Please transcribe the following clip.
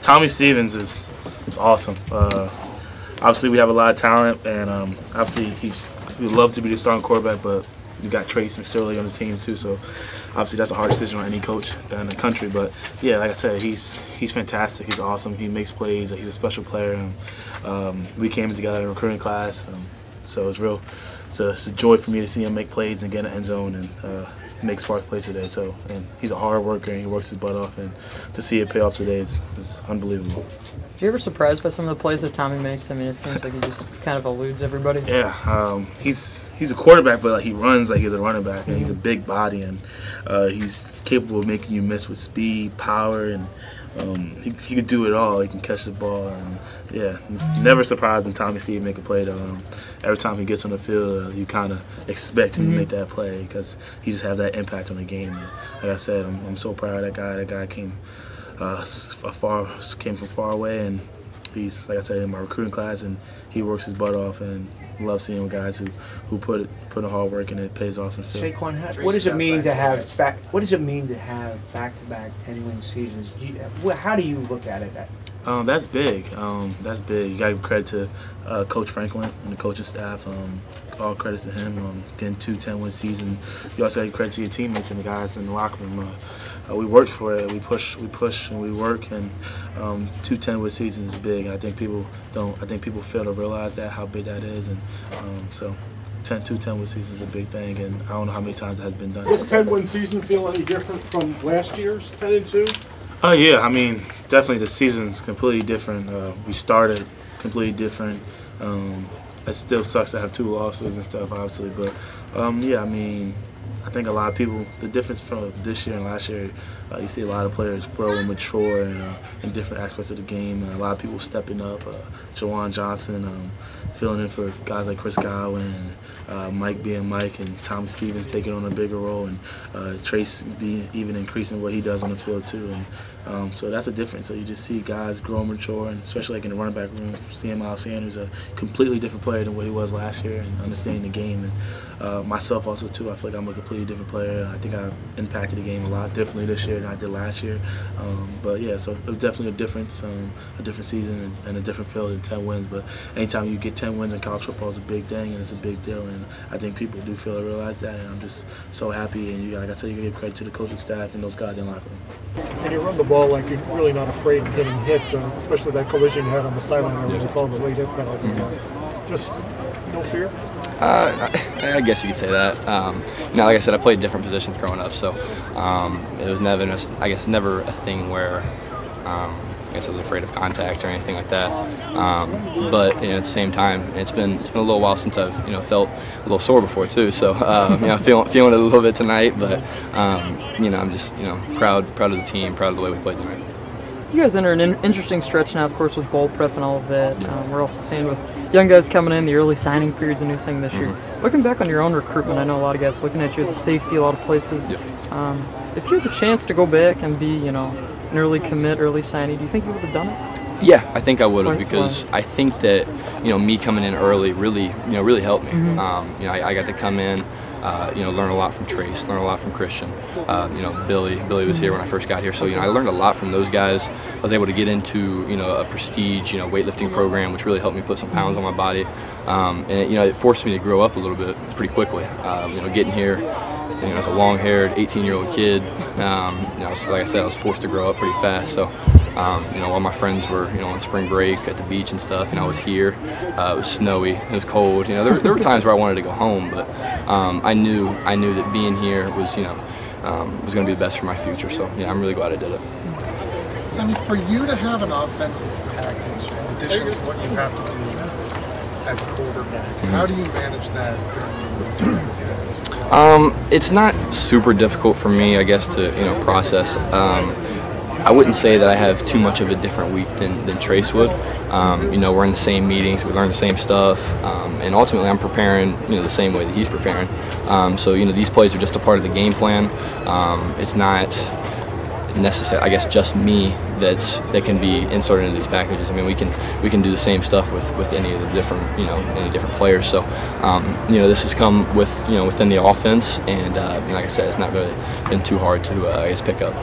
Tommy Stevens is awesome. Obviously, we have a lot of talent, and obviously he would love to be the starting quarterback, but you got Trace McSorley on the team too, so obviously that's a hard decision on any coach in the country. But yeah, like I said, he's fantastic. He's awesome. He makes plays. He's a special player. We came together in a recruiting class, so it's a joy for me to see him make plays and get in the end zone and make spark plays today. So, and he's a hard worker and he works his butt off, and to see it pay off today is unbelievable. Are you ever surprised by some of the plays that Tommy makes? I mean, it seems like he just kind of eludes everybody. Yeah, he's a quarterback, but he runs like he's a running back, and he's a big body, and he's capable of making you miss with speed, power, and he could do it all. He can catch the ball, and yeah, never surprised when Tommy see him make a play. Though every time he gets on the field, you kind of expect him to make that play because he just has that impact on the game. And like I said, I'm so proud of that guy. That guy came from far away, and he's, like I said, in my recruiting class, and he works his butt off, and love seeing guys who put in hard work and it pays off in the field. Saquon, what does it mean to have back-to-back 10-win seasons? How do you look at it? That's big. That's big. You got to give credit to Coach Franklin and the coaching staff. All credits to him. Getting 2 10-win seasons. You also got to give credit to your teammates and the guys in the locker room. We worked for it. We push, and we work. And 2 10-win seasons is big. I think people don't. I think people fail to realize that how big that is. And so. 2 10-win seasons is a big thing, and I don't know how many times it has been done. Does 10-win season feel any different from last year's 10-2? Oh yeah, I mean, definitely the season's completely different. We started completely different. It still sucks to have 2 losses and stuff, obviously, but yeah, I mean, I think a lot of people, the difference from this year and last year, you see a lot of players grow and mature in different aspects of the game. And a lot of people stepping up. Jawan Johnson filling in for guys like Chris Godwin, Mike being Mike, and Tommy Stevens taking on a bigger role, and Trace even increasing what he does on the field too. And so that's a difference. So you just see guys grow and mature, and especially like in the running back room, seeing Miles Sanders, a completely different player than what he was last year, and understanding the game. And myself also too, I feel like I'm a completely different player. I think I impacted the game a lot differently this year than I did last year. But yeah, so it was definitely a difference, a different season and a different field than 10 wins. But anytime you get 10 wins in college football is a big thing, and it's a big deal. And I think people do feel to realize that, and I'm just so happy. And like I said, you give credit to the coaching staff and those guys in the locker room. And you run the ball like you're really not afraid of getting hit, especially that collision you had on the sideline. I really call it a late hit penalty. Just no fear? I guess you could say that. Like I said, I played different positions growing up, so it was never, never a thing where I was afraid of contact or anything like that. But at the same time, it's been a little while since I've felt a little sore before too. So feeling it a little bit tonight, but I'm just proud of the team, proud of the way we played tonight. You guys enter an interesting stretch now, of course, with bowl prep and all of that. We're also seeing with young guys coming in, the early signing period's a new thing this year. Looking back on your own recruitment, I know a lot of guys looking at you as a safety a lot of places. If you had the chance to go back and be, an early commit, early signing, do you think you would have done it? Yeah, I think I would have, because I think that me coming in early really helped me. I got to come in. Learn a lot from Trace, learn a lot from Christian. Billy was here when I first got here, so I learned a lot from those guys. I was able to get into a prestige weightlifting program, which really helped me put some pounds on my body, and it forced me to grow up a little bit pretty quickly. Getting here, as a long-haired 18-year-old kid, like I said, I was forced to grow up pretty fast. So. While my friends were, on spring break at the beach and stuff, I was here. It was snowy, it was cold. There were times where I wanted to go home, but I knew that being here was, was going to be the best for my future. So yeah, I'm really glad I did it. I mean, for you to have an offensive package, in addition to what you have to do at quarterback, how do you manage that during the activities? It's not super difficult for me, I guess, to process. I wouldn't say that I have too much of a different week than Trace would. We're in the same meetings, we learn the same stuff, and ultimately I'm preparing the same way that he's preparing. So these plays are just a part of the game plan. It's not necessary, I guess, just me that can be inserted into these packages. I mean, we can do the same stuff with any of the different any different players. So this has come with within the offense, and like I said, it's not really been too hard to I guess pick up.